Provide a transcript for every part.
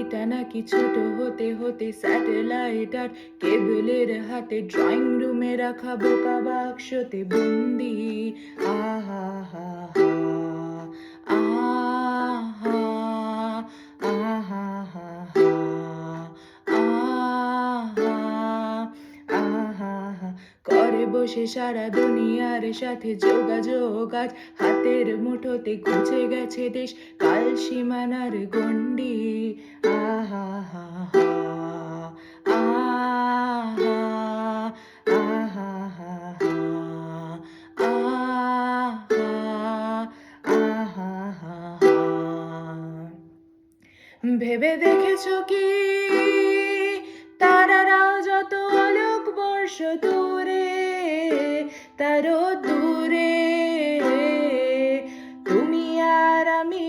পৃথিবীটা নাকি ছোট হতে হতে স্যাটেলাইট আর কেবলের হাতে ড্রয়িং রুমে রাখা বোকা বাক্সতে বন্দি। আহা হা হা, আহা, আহা হা হা, আহা, আহা হা। করে বসে সারা দুনিয়ার সাথে যোগাযোগ, আজ হাতের মুঠোতে ঘুচে গেছে দেশ কাল সীমানার গণ্ডি। আহা হা হা, আহা, আহা হা হা, আহা, আহা হা হা। ভেবে দেখেছো কি তারারাও যত আলোক বর্ষ দূরে, তারও দূরে তুমি আর আমি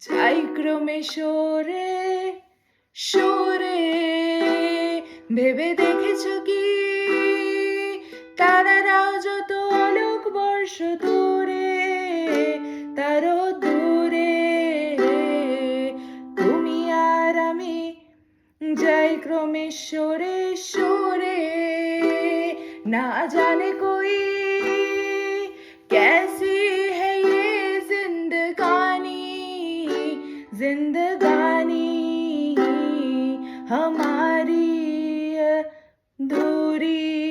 যাই ক্রমে সরে সরে। ভেবে দেখেছো কি তারারাও যত আলোক বর্ষ দূরে, তারও দূরে তুমি আর আমি যাই ক্রমে সরে সরে। না জানে कोई कैसी है ये जिंदगानी, जिंदगानी हमारी अधूरी